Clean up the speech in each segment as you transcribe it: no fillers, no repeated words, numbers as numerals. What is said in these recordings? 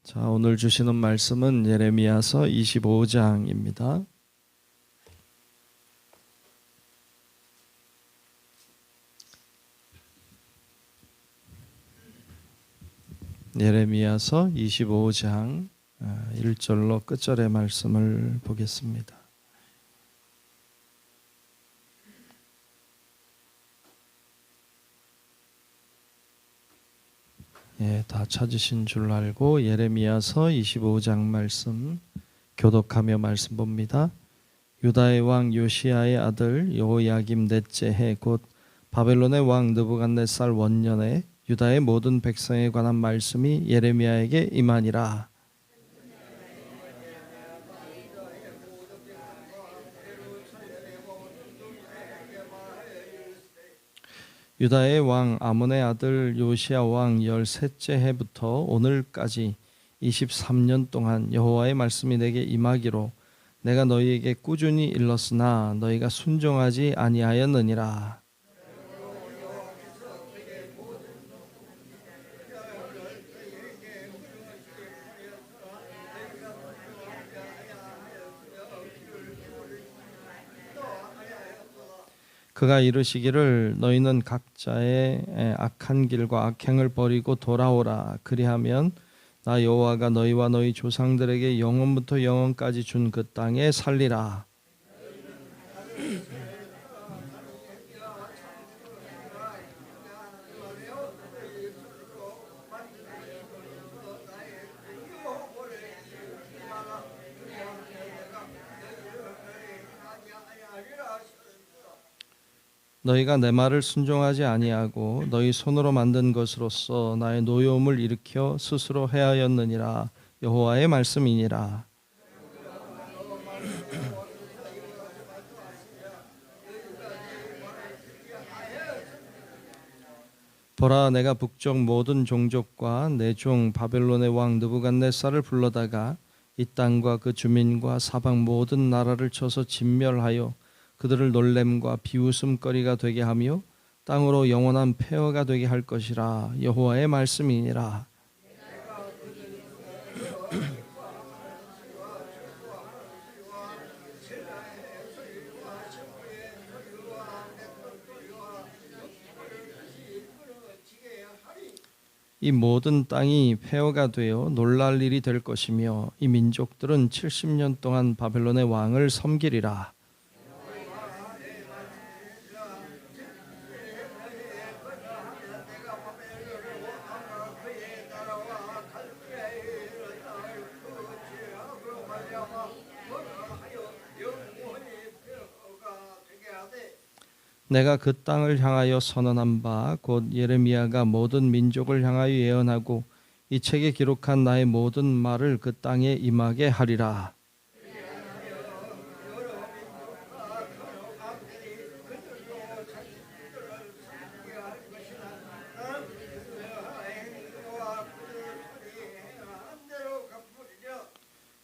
자, 오늘 주시는 말씀은 예레미야서 25장입니다. 예레미야서 25장 1절로 끝절의 말씀을 보겠습니다. 다 찾으신 줄 알고 예레미야서 25장 말씀 교독하며 말씀 봅니다. 유다의 왕 요시야의 아들 여호야김 넷째 해 곧 바벨론의 왕 느부갓네살 원년에 유다의 모든 백성에 관한 말씀이 예레미야에게 임하니라. 유다의 왕 아몬의 아들 요시야 왕 13째 해부터 오늘까지 23년 동안 여호와의 말씀이 내게 임하기로 내가 너희에게 꾸준히 일렀으나 너희가 순종하지 아니하였느니라. 그가 이르시기를 너희는 각자의 악한 길과 악행을 버리고 돌아오라. 그리하면 나 여호와가 너희와 너희 조상들에게 영원부터 영원까지 준 그 땅에 살리라. 너희가 내 말을 순종하지 아니하고 너희 손으로 만든 것으로서 나의 노여움을 일으켜 스스로 해하였느니라. 여호와의 말씀이니라. 보라, 내가 북쪽 모든 종족과 내 종 바벨론의 왕 느부갓네살을 불러다가 이 땅과 그 주민과 사방 모든 나라를 쳐서 진멸하여 그들을 놀램과 비웃음거리가 되게 하며 땅으로 영원한 폐허가 되게 할 것이라. 여호와의 말씀이니라. 이 모든 땅이 폐허가 되어 놀랄 일이 될 것이며 이 민족들은 70년 동안 바벨론의 왕을 섬기리라. 내가 그 땅을 향하여 선언한 바 곧 예레미야가 모든 민족을 향하여 예언하고 이 책에 기록한 나의 모든 말을 그 땅에 임하게 하리라.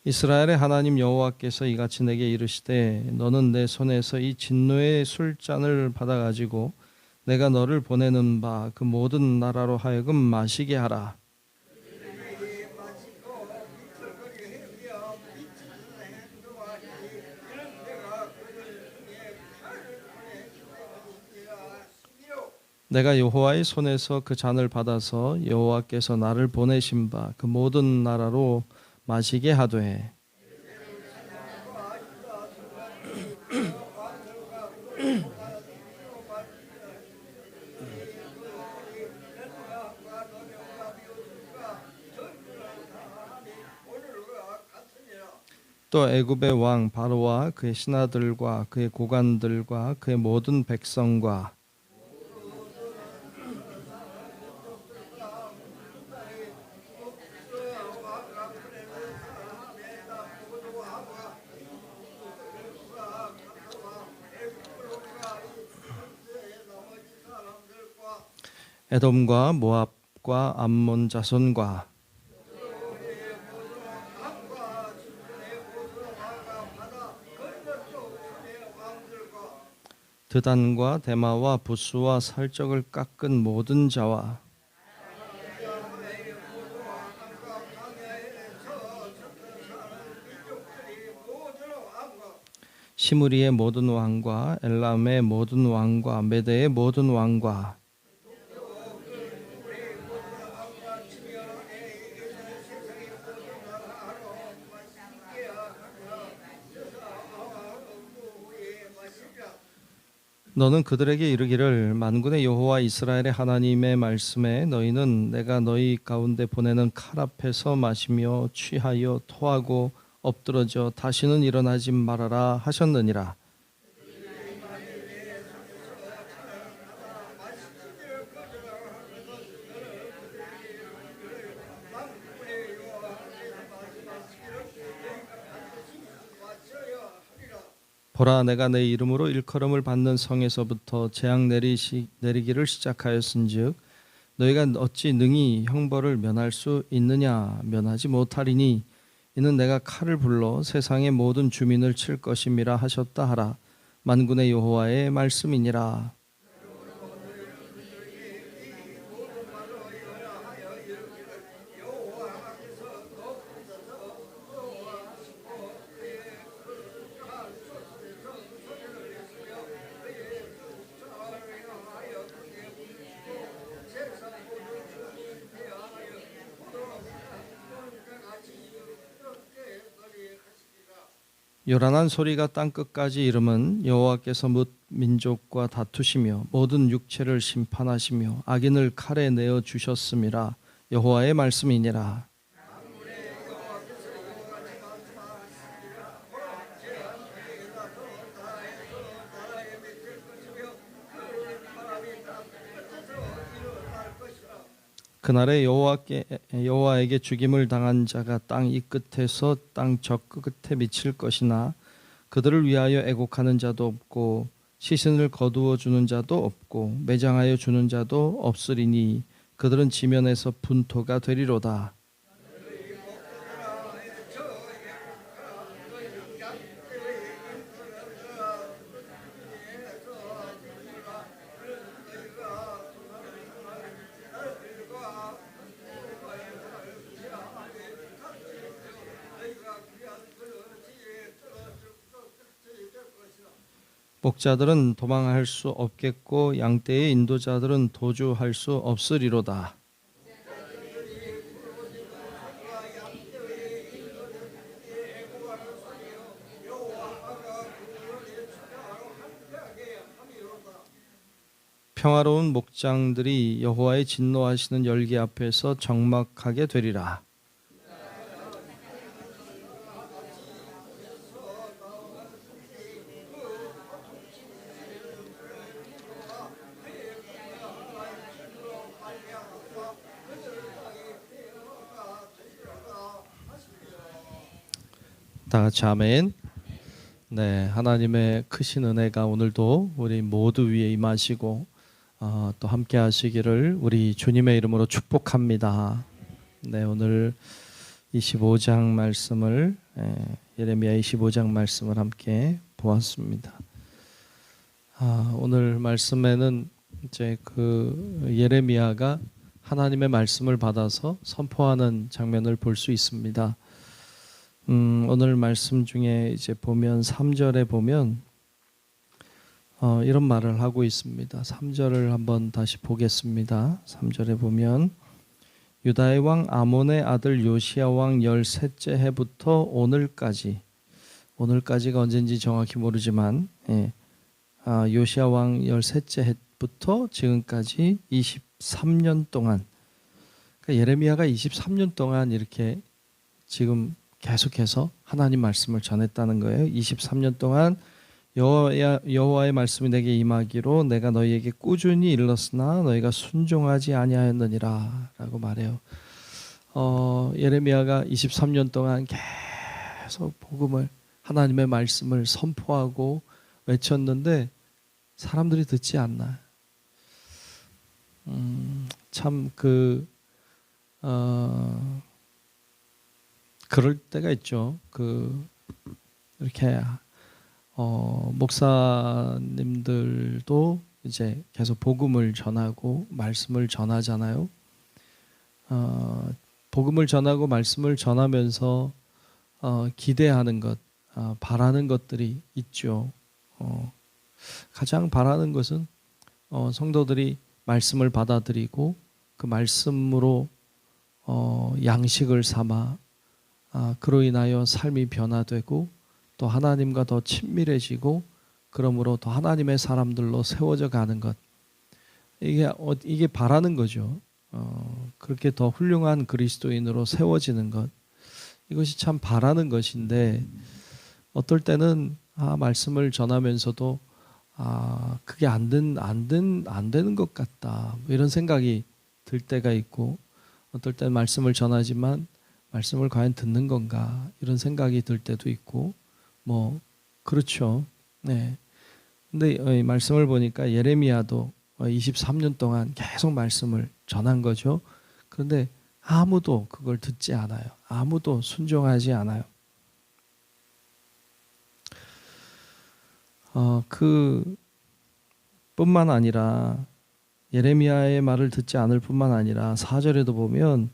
이스라엘의 하나님 여호와께서 이같이 내게 이르시되 너는 내 손에서 이 진노의 술잔을 받아가지고 내가 너를 보내는 바 그 모든 나라로 하여금 마시게 하라. 내가 여호와의 손에서 그 잔을 받아서 여호와께서 나를 보내신 바 그 모든 나라로 마시게 하되 또 애굽의 왕 바로와 그의 신하들과 그의 고관들과 그의 모든 백성과 에돔과 모압과 암몬 자손과 드단과 대마와 부스와 살적을 깎은 모든 자와 시므리의 모든 왕과 엘람의 모든 왕과 메대의 모든 왕과 너는 그들에게 이르기를 만군의 여호와 이스라엘의 하나님의 말씀에 너희는 내가 너희 가운데 보내는 칼 앞에서 마시며 취하여 토하고 엎드러져 다시는 일어나지 말아라 하셨느니라. 보라, 내가 내 이름으로 일컬음을 받는 성에서부터 재앙 내리기를 시작하였은즉 너희가 어찌 능히 형벌을 면할 수 있느냐? 면하지 못하리니 이는 내가 칼을 불러 세상의 모든 주민을 칠 것임이라 하셨다 하라. 만군의 여호와의 말씀이니라. 요란한 소리가 땅 끝까지 이름은 여호와께서 뭇 민족과 다투시며 모든 육체를 심판하시며 악인을 칼에 내어 주셨음이라. 여호와의 말씀이니라. 그날에 여호와에게 죽임을 당한 자가 땅 이 끝에서 땅 저 끝에 미칠 것이나 그들을 위하여 애곡하는 자도 없고 시신을 거두어 주는 자도 없고 매장하여 주는 자도 없으리니 그들은 지면에서 분토가 되리로다. 목자들은 도망할 수 없겠고 양떼의 인도자들은 도주할 수 없으리로다. 평화로운 목장들이 여호와의 진노하시는 열기 앞에서 적막하게 되리라. 다 같이 아멘. 네, 하나님의 크신 은혜가 오늘도 우리 모두 위에 임하시고 또 함께 하시기를 우리 주님의 이름으로 축복합니다. 네, 오늘 25장 말씀을 예레미야 25장 말씀을 함께 보았습니다. 오늘 말씀에는 이제 그 예레미야가 하나님의 말씀을 받아서 선포하는 장면을 볼 수 있습니다. 오늘 말씀 중에 이제 보면 3절에 보면 이런 말을 하고 있습니다. 3절을 한번 다시 보겠습니다. 3절에 보면 유다의 왕 아몬의 아들 요시야 왕 13째 해부터 오늘까지가 언젠지 정확히 모르지만 요시야 왕 13째 해부터 지금까지 23년 동안, 그러니까 예레미야가 23년 동안 이렇게 지금 계속해서 하나님 말씀을 전했다는 거예요. 23년 동안 여호와의 말씀이 내게 임하기로 내가 너희에게 꾸준히 일렀으나 너희가 순종하지 아니하였느니라 라고 말해요. 예레미야가 23년 동안 계속 복음을, 하나님의 말씀을 선포하고 외쳤는데 사람들이 듣지 않나요? 참 그럴 때가 있죠. 이렇게 목사님들도 이제 계속 복음을 전하고 말씀을 전하잖아요. 복음을 전하고 말씀을 전하면서 기대하는 것, 바라는 것들이 있죠. 가장 바라는 것은 성도들이 말씀을 받아들이고 그 말씀으로 양식을 삼아 그로 인하여 삶이 변화되고 또 하나님과 더 친밀해지고 그러므로 더 하나님의 사람들로 세워져 가는 것. 이게 바라는 거죠. 그렇게 더 훌륭한 그리스도인으로 세워지는 것. 이것이 참 바라는 것인데 어떨 때는 말씀을 전하면서도 그게 안 되는 것 같다. 뭐 이런 생각이 들 때가 있고 어떨 때는 말씀을 전하지만 말씀을 과연 듣는 건가 이런 생각이 들 때도 있고 뭐 그렇죠. 네. 근데 이 말씀을 보니까 예레미야도 23년 동안 계속 말씀을 전한 거죠. 그런데 아무도 그걸 듣지 않아요. 아무도 순종하지 않아요. 그 뿐만 아니라 예레미야의 말을 듣지 않을 뿐만 아니라 4절에도 보면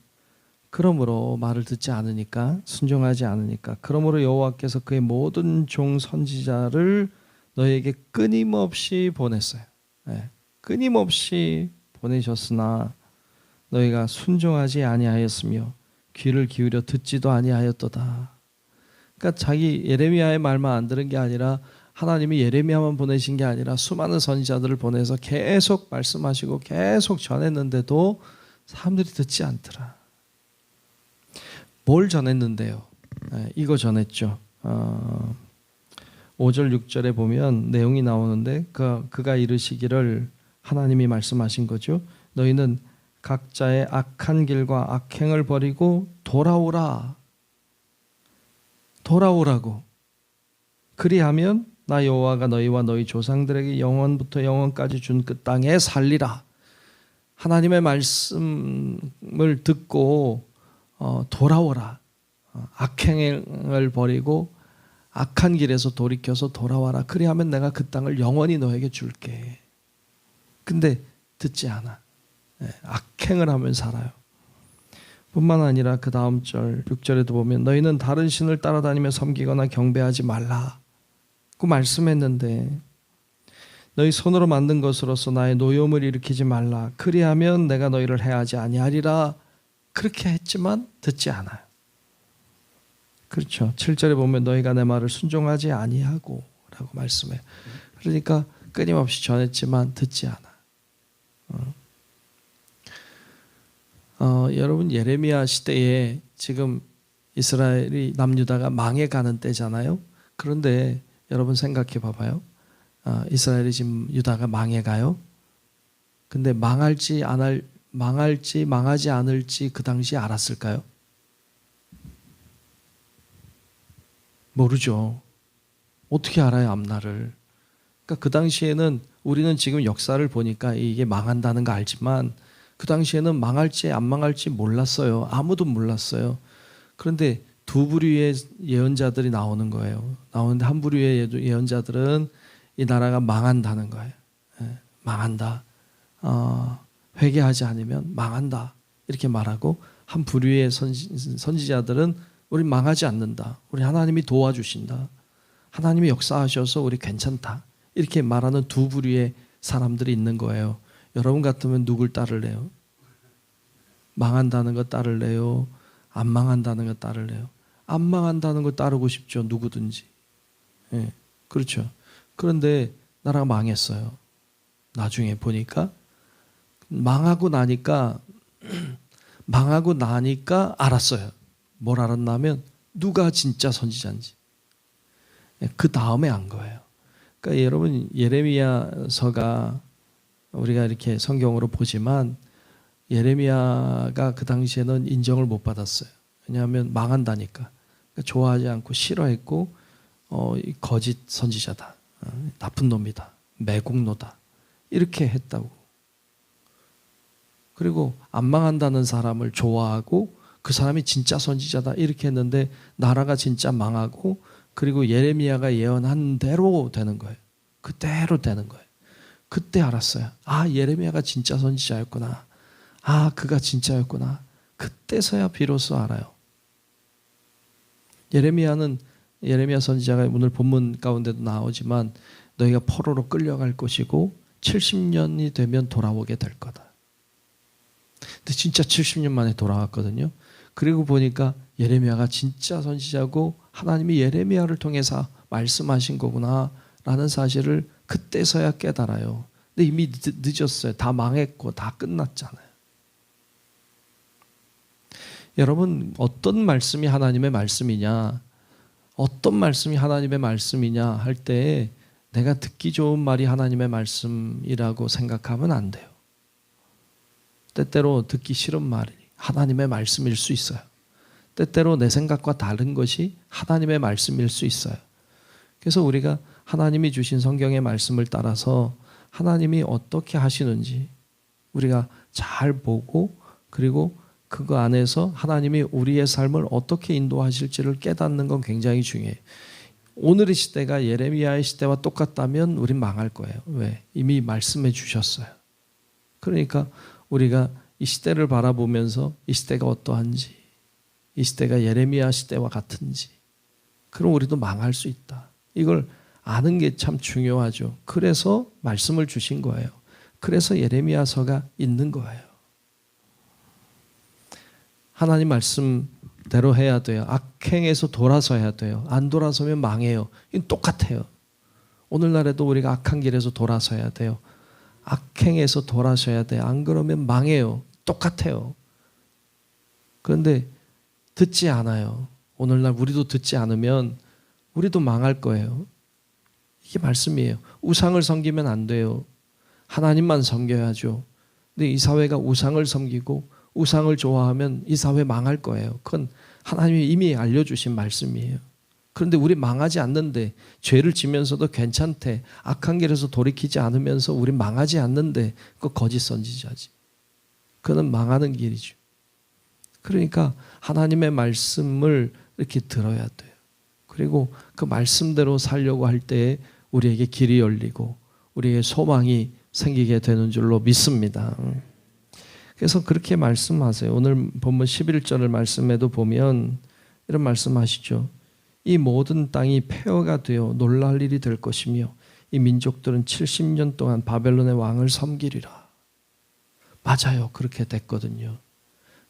그러므로 말을 듣지 않으니까 순종하지 않으니까 그러므로 여호와께서 그의 모든 종 선지자를 너에게 끊임없이 보냈어요. 네. 끊임없이 보내셨으나 너희가 순종하지 아니하였으며 귀를 기울여 듣지도 아니하였도다. 그러니까 자기 예레미야의 말만 안 들은 게 아니라 하나님이 예레미야만 보내신 게 아니라 수많은 선지자들을 보내서 계속 말씀하시고 계속 전했는데도 사람들이 듣지 않더라. 뭘 전했는데요? 이거 전했죠. 5절 6절에 보면 내용이 나오는데 그가 이르시기를 하나님이 말씀하신 거죠. 너희는 각자의 악한 길과 악행을 버리고 돌아오라고. 그리하면 나 여호와가 너희와 너희 조상들에게 영원부터 영원까지 준 그 땅에 살리라. 하나님의 말씀을 듣고 돌아오라. 악행을 버리고 악한 길에서 돌이켜서 돌아와라. 그리하면 내가 그 땅을 영원히 너에게 줄게. 근데 듣지 않아. 악행을 하면 살아요. 뿐만 아니라 그 다음 절 6절에도 보면 너희는 다른 신을 따라다니며 섬기거나 경배하지 말라. 그 말씀했는데 너희 손으로 만든 것으로서 나의 노여움을 일으키지 말라. 그리하면 내가 너희를 해하지 아니하리라. 그렇게 했지만 듣지 않아요. 그렇죠. 7절에 보면 너희가 내 말을 순종하지 아니하고 라고 말씀해요. 그러니까 끊임없이 전했지만 듣지 않아. 여러분 예레미야 시대에 지금 이스라엘이 남유다가 망해가는 때잖아요. 그런데 여러분 생각해 봐봐요. 이스라엘이 지금 유다가 망해가요. 근데 망하지 않을지 그 당시에 알았을까요? 모르죠. 어떻게 알아요, 앞날을? 그러니까 그 당시에는 우리는 지금 역사를 보니까 이게 망한다는 거 알지만 그 당시에는 망할지 안 망할지 몰랐어요. 아무도 몰랐어요. 그런데 두 부류의 예언자들이 나오는 거예요. 나오는데 한 부류의 예언자들은 이 나라가 망한다는 거예요. 망한다. 회개하지 않으면 망한다. 이렇게 말하고 한 부류의 선지자들은 우리 망하지 않는다. 우리 하나님이 도와주신다. 하나님이 역사하셔서 우리 괜찮다. 이렇게 말하는 두 부류의 사람들이 있는 거예요. 여러분 같으면 누굴 따를래요? 망한다는 거 따를래요? 안 망한다는 거 따를래요? 안 망한다는 거 따르고 싶죠. 누구든지. 그렇죠. 그런데 나라가 망했어요. 나중에 보니까 망하고 나니까 알았어요. 뭘 알았냐면 누가 진짜 선지자인지. 그 다음에 안 거예요. 그러니까 여러분 예레미야서가 우리가 이렇게 성경으로 보지만 예레미야가 그 당시에는 인정을 못 받았어요. 왜냐하면 망한다니까. 그러니까 좋아하지 않고 싫어했고 거짓 선지자다. 나쁜 놈이다. 매국노다. 이렇게 했다고. 그리고 안 망한다는 사람을 좋아하고 그 사람이 진짜 선지자다. 이렇게 했는데 나라가 진짜 망하고 그리고 예레미야가 예언한 대로 되는 거예요. 그대로 되는 거예요. 그때 알았어요. 예레미야가 진짜 선지자였구나. 그가 진짜였구나. 그때서야 비로소 알아요. 예레미야는 예레미야 선지자가 오늘 본문 가운데도 나오지만 너희가 포로로 끌려갈 것이고 70년이 되면 돌아오게 될 거다. 근데 진짜 70년 만에 돌아왔거든요. 그리고 보니까 예레미야가 진짜 선지자고 하나님이 예레미야를 통해서 말씀하신 거구나 라는 사실을 그때서야 깨달아요. 근데 이미 늦었어요. 다 망했고 다 끝났잖아요. 여러분, 어떤 말씀이 하나님의 말씀이냐, 어떤 말씀이 하나님의 말씀이냐 할 때 내가 듣기 좋은 말이 하나님의 말씀이라고 생각하면 안 돼요. 때때로 듣기 싫은 말이 하나님의 말씀일 수 있어요. 때때로 내 생각과 다른 것이 하나님의 말씀일 수 있어요. 그래서 우리가 하나님이 주신 성경의 말씀을 따라서 하나님이 어떻게 하시는지 우리가 잘 보고, 그리고 그거 안에서 하나님이 우리의 삶을 어떻게 인도하실지를 깨닫는 건 굉장히 중요해요. 오늘의 시대가 예레미야의 시대와 똑같다면 우린 망할 거예요. 왜? 이미 말씀해 주셨어요. 그러니까 우리가 이 시대를 바라보면서 이 시대가 어떠한지, 이 시대가 예레미야 시대와 같은지, 그럼 우리도 망할 수 있다. 이걸 아는 게 참 중요하죠. 그래서 말씀을 주신 거예요. 그래서 예레미야서가 있는 거예요. 하나님 말씀대로 해야 돼요. 악행에서 돌아서야 돼요. 안 돌아서면 망해요. 이건 똑같아요. 오늘날에도 우리가 악한 길에서 돌아서야 돼요. 악행에서 돌아서야 돼요. 안 그러면 망해요. 똑같아요. 그런데 듣지 않아요. 오늘날 우리도 듣지 않으면 우리도 망할 거예요. 이게 말씀이에요. 우상을 섬기면 안 돼요. 하나님만 섬겨야죠. 근데 이 사회가 우상을 섬기고 우상을 좋아하면 이 사회 망할 거예요. 그건 하나님이 이미 알려주신 말씀이에요. 그런데 우리 망하지 않는데, 죄를 지면서도 괜찮대, 악한 길에서 돌이키지 않으면서 우리 망하지 않는데, 그거 거짓 선지자지. 그는 망하는 길이죠. 그러니까 하나님의 말씀을 이렇게 들어야 돼요. 그리고 그 말씀대로 살려고 할 때에 우리에게 길이 열리고 우리의 소망이 생기게 되는 줄로 믿습니다. 그래서 그렇게 말씀하세요. 오늘 본문 11절을 말씀에도 보면 이런 말씀하시죠. 이 모든 땅이 폐허가 되어 놀랄 일이 될 것이며 이 민족들은 70년 동안 바벨론의 왕을 섬기리라. 맞아요. 그렇게 됐거든요.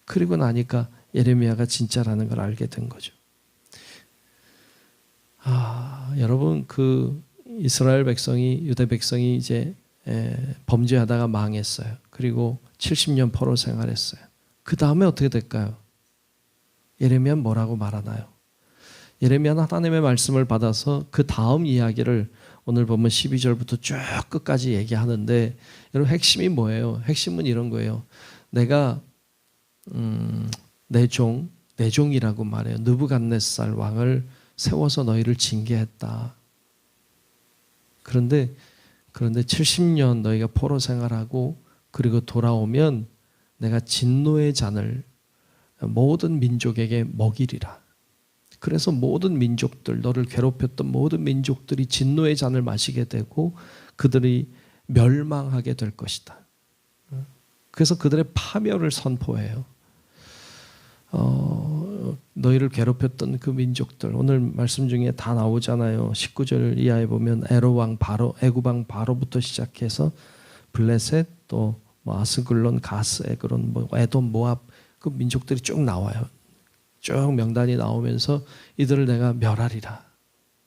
그리고 나니까 예레미야가 진짜라는 걸 알게 된 거죠. 여러분, 그 이스라엘 백성이, 유대 백성이 이제 범죄하다가 망했어요. 그리고 70년 포로 생활했어요. 그 다음에 어떻게 될까요? 예레미야는 뭐라고 말하나요? 예레미야는 하나님의 말씀을 받아서 그 다음 이야기를 오늘 보면 12절부터 쭉 끝까지 얘기하는데, 여러분 핵심이 뭐예요? 핵심은 이런 거예요. 내가 내 종이라고 말해요. 느부갓네살 왕을 세워서 너희를 징계했다. 그런데 70년 너희가 포로 생활하고 그리고 돌아오면 내가 진노의 잔을 모든 민족에게 먹이리라. 그래서 모든 민족들, 너를 괴롭혔던 모든 민족들이 진노의 잔을 마시게 되고 그들이 멸망하게 될 것이다. 그래서 그들의 파멸을 선포해요. 너희를 괴롭혔던 그 민족들, 오늘 말씀 중에 다 나오잖아요. 19절 이하에 보면 에로왕 바로, 애굽왕 바로부터 시작해서 블레셋, 또 아스글론, 가스, 에그론, 에돔, 모압, 그 민족들이 쭉 나와요. 쭉 명단이 나오면서 이들을 내가 멸하리라.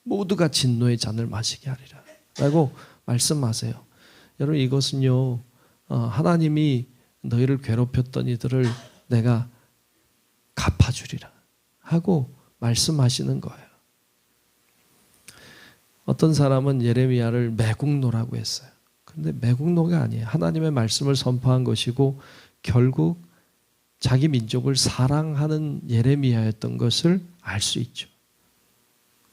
모두가 진노의 잔을 마시게 하리라 라고 말씀하세요. 여러분, 이것은요, 하나님이 너희를 괴롭혔던 이들을 내가 갚아주리라 하고 말씀하시는 거예요. 어떤 사람은 예레미야를 매국노라고 했어요. 그런데 매국노가 아니에요. 하나님의 말씀을 선포한 것이고 결국 자기 민족을 사랑하는 예레미야였던 것을 알 수 있죠.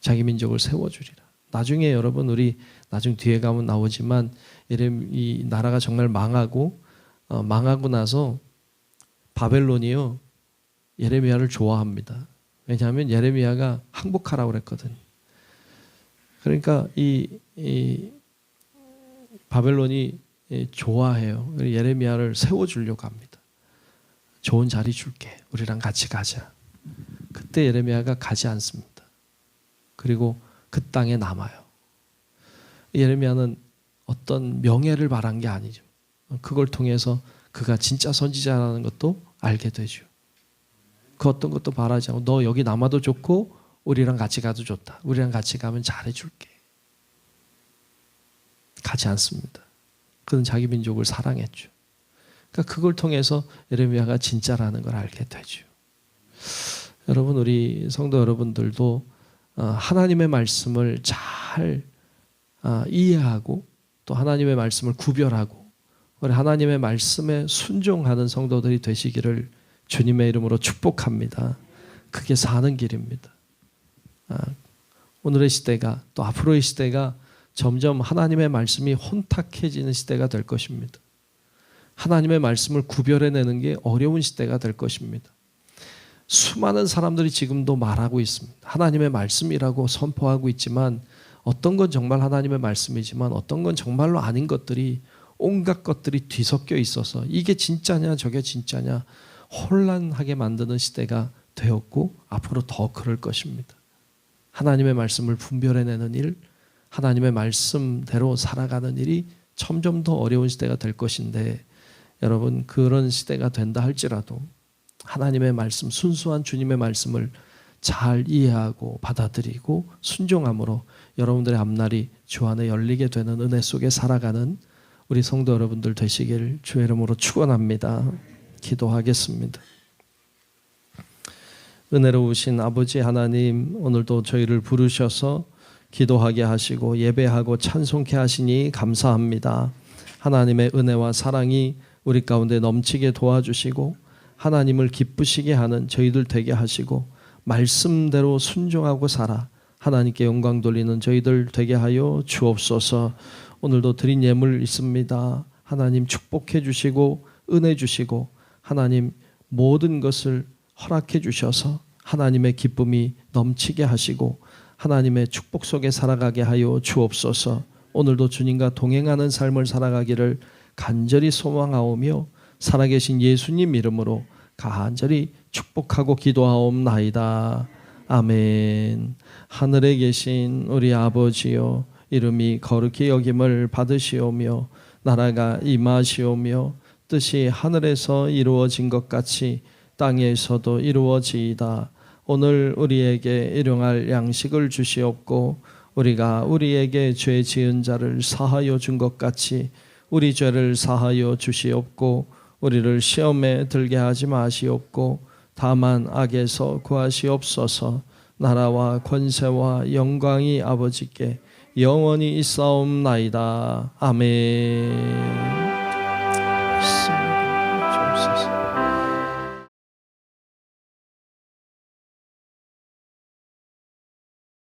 자기 민족을 세워주리라. 나중에 여러분, 우리 나중 뒤에 가면 나오지만 이 나라가 정말 망하고 나서 바벨론이요, 예레미야를 좋아합니다. 왜냐하면 예레미야가 항복하라고 그랬거든. 그러니까 이 바벨론이 좋아해요. 예레미야를 세워주려고 합니다. 좋은 자리 줄게. 우리랑 같이 가자. 그때 예레미야가 가지 않습니다. 그리고 그 땅에 남아요. 예레미야는 어떤 명예를 바란 게 아니죠. 그걸 통해서 그가 진짜 선지자라는 것도 알게 되죠. 그 어떤 것도 바라지 않고 너 여기 남아도 좋고 우리랑 같이 가도 좋다. 우리랑 같이 가면 잘해줄게. 가지 않습니다. 그는 자기 민족을 사랑했죠. 그러니까 그걸 통해서 예레미야가 진짜라는 걸 알게 되죠. 여러분, 우리 성도 여러분들도 하나님의 말씀을 잘 이해하고 또 하나님의 말씀을 구별하고 우리 하나님의 말씀에 순종하는 성도들이 되시기를 주님의 이름으로 축복합니다. 그게 사는 길입니다. 오늘의 시대가 또 앞으로의 시대가 점점 하나님의 말씀이 혼탁해지는 시대가 될 것입니다. 하나님의 말씀을 구별해내는 게 어려운 시대가 될 것입니다. 수많은 사람들이 지금도 말하고 있습니다. 하나님의 말씀이라고 선포하고 있지만 어떤 건 정말 하나님의 말씀이지만 어떤 건 정말로 아닌 것들이 온갖 것들이 뒤섞여 있어서 이게 진짜냐 저게 진짜냐 혼란하게 만드는 시대가 되었고 앞으로 더 그럴 것입니다. 하나님의 말씀을 분별해내는 일, 하나님의 말씀대로 살아가는 일이 점점 더 어려운 시대가 될 것인데 여러분 그런 시대가 된다 할지라도 하나님의 말씀, 순수한 주님의 말씀을 잘 이해하고 받아들이고 순종함으로 여러분들의 앞날이 주 안에 열리게 되는 은혜 속에 살아가는 우리 성도 여러분들 되시길 주의 이름으로 축원합니다. 기도하겠습니다. 은혜로우신 아버지 하나님, 오늘도 저희를 부르셔서 기도하게 하시고 예배하고 찬송케 하시니 감사합니다. 하나님의 은혜와 사랑이 우리 가운데 넘치게 도와주시고 하나님을 기쁘시게 하는 저희들 되게 하시고 말씀대로 순종하고 살아 하나님께 영광 돌리는 저희들 되게 하여 주옵소서. 오늘도 드린 예물 있습니다. 하나님 축복해 주시고 은혜 주시고 하나님 모든 것을 허락해 주셔서 하나님의 기쁨이 넘치게 하시고 하나님의 축복 속에 살아가게 하여 주옵소서. 오늘도 주님과 동행하는 삶을 살아가기를 간절히 소망하오며 살아계신 예수님 이름으로 간절히 축복하고 기도하옵나이다. 아멘. 하늘에 계신 우리 아버지여, 이름이 거룩히 여김을 받으시오며 나라가 임하시오며 뜻이 하늘에서 이루어진 것 같이 땅에서도 이루어지이다. 오늘 우리에게 일용할 양식을 주시옵고 우리가 우리에게 죄 지은 자를 사하여 준 것 같이 우리 죄를 사하여 주시옵고 우리를 시험에 들게 하지 마시옵고 다만 악에서 구하시옵소서. 나라와 권세와 영광이 아버지께 영원히 있사옵나이다. 아멘.